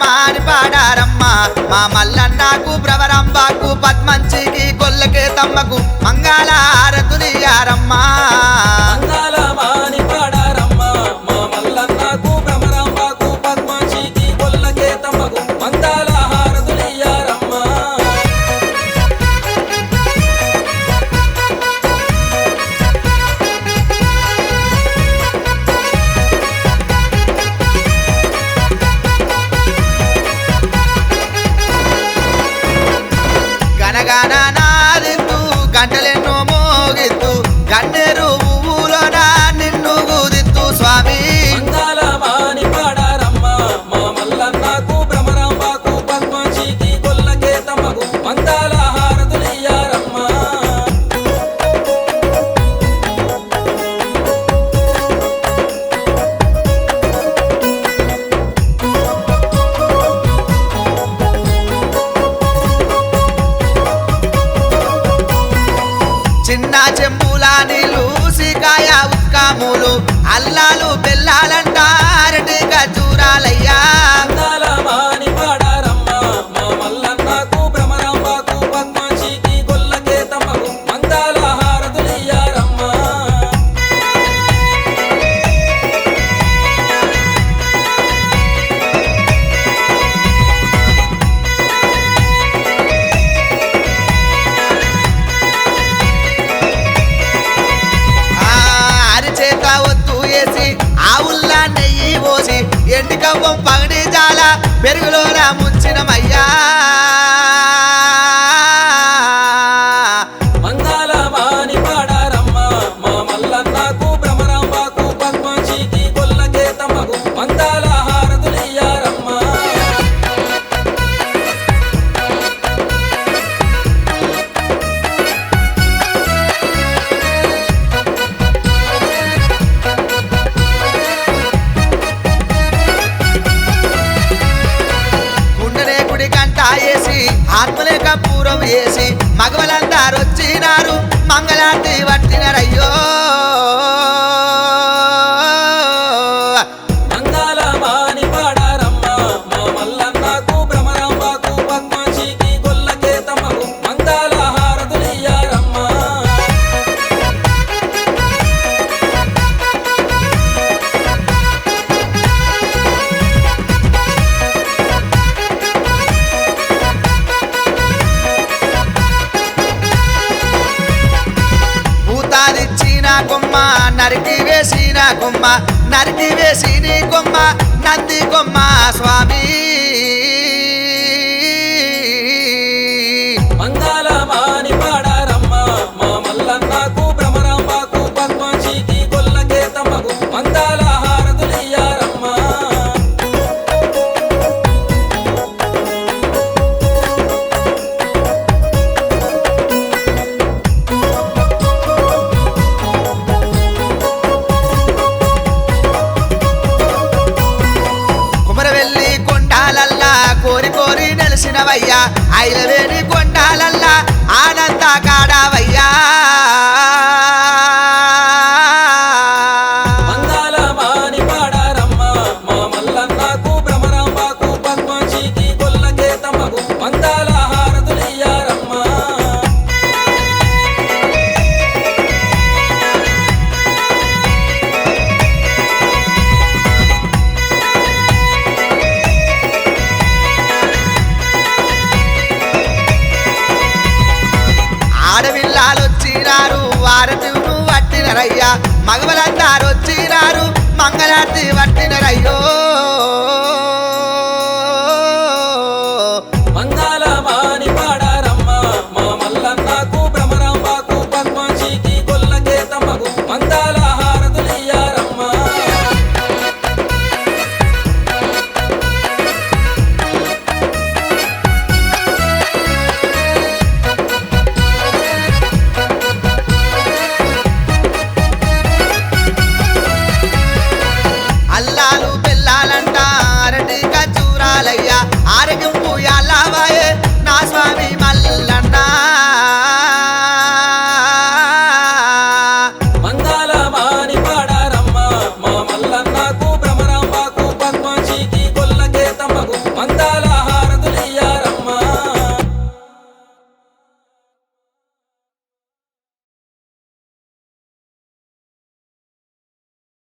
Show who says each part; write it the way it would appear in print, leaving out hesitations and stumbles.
Speaker 1: మాని పాడారమ్మ మా మల్లన్నకు భ్రవరంబాకు పద్మంచికి గొల్లకే తమ్మకు మంగళ హారతులియారమ్మా
Speaker 2: మంగళ మాని పాడారమ్మ మా మల్లన్నకు భ్రమరాంబాకు పద్మాక్షికి గొల్లకే తమ్మకు మంగళ హారతులియారమ్మ
Speaker 1: గనగన నాదిత్తు గంటలెన్నో మోగిత్తు గన్నేరు ఊలోన నిన్ను గుదిత్తు స్వామి
Speaker 2: మంగళ మాని పాడారమ్మ మా మల్లన్నకు భ్రమరాంబాకు పద్మాక్షికి గొల్లకే తమ్మకు మంగళ హారతులియారమ్మ
Speaker 1: చిన్న చెంబుల నీళ్ళు సికాయ ఉత్కాములు అల్లాలు బెల్లాలంట అరటి ఖర్జూరాలయ్యా
Speaker 2: మంగళ మాని పాడారమ్మ మా మల్లన్నకు భ్రమరాంబాకు పద్మాక్షికి గొల్లకే తమ్మకు మంగళ హారతులియారమ్మ
Speaker 1: ఆ అరిచేత ఒత్తు వేసి ఆవుల్లా నెయ్యి పోసి ఎండి కవ్వం పగడి జాల పెరుగులోన ముంచినమయ్యా
Speaker 2: మంగళ మాని పాడారమ్మ మా మల్లన్నకు భ్రమరాంబాకు పద్మాక్షికి గొల్లకే తమ్మకు మంగళ హారతులియారమ్మ
Speaker 1: గుండెనే గుడి గంట వేసి ఆత్మలే కపూరం వేసి మగవలందరూ వచ్చినారు మంగళార్తి పట్టినరయ్యో
Speaker 2: మంగళ మాని పాడారమ్మ మా మల్లన్నకు భ్రమరాంబాకు పద్మాక్షికి గొల్లకే తమ్మకు మంగళ హారతులియారమ్మ
Speaker 1: భూతాదిచ్చిన కొమ్మ నరికి వేసిన కొమ్మ నరికి వేసి నీ కొమ్మ నంది కొమ్మ స్వామి
Speaker 2: మంగళ మాని పాడారమ్మ మా మల్లన్నకు భ్రమరాంబాకు పద్మాక్షికి గొల్లకే తమ్మకు మంగళ హారతులియారమ్మ
Speaker 1: కుమరవెల్లి కొండాలల్లా కోరి కోరి నెలసినవయ్యా ఐలవేణి కొండాలల్లా ఆనంద కాడావయ్యా
Speaker 2: మంగళ మాని పాడారమ్మ మా మల్లన్నకు భ్రమరాంబాకు పద్మాక్షికి గొల్లకే తమ్మకు మంగళ హారతులియారమ్మ
Speaker 1: ఆడపిల్లాలొచ్చినారు వారతిను పట్టినరయ్యా మగవలందరూ వచ్చినారు మంగళార్తి పట్టినరయ్యో
Speaker 2: మంగళ మాని పాడారమ్మ మా మల్లన్నకు భ్రమరాంబాకు పద్మాక్షికి గొల్లకే తమ్మకు మంగళ హారతులియారమ్మ
Speaker 1: అల్లాలు బెల్లాలంట అరటి ఖర్జూరాలయ్యా ఆరోగ్యం పూయాలవయ్యా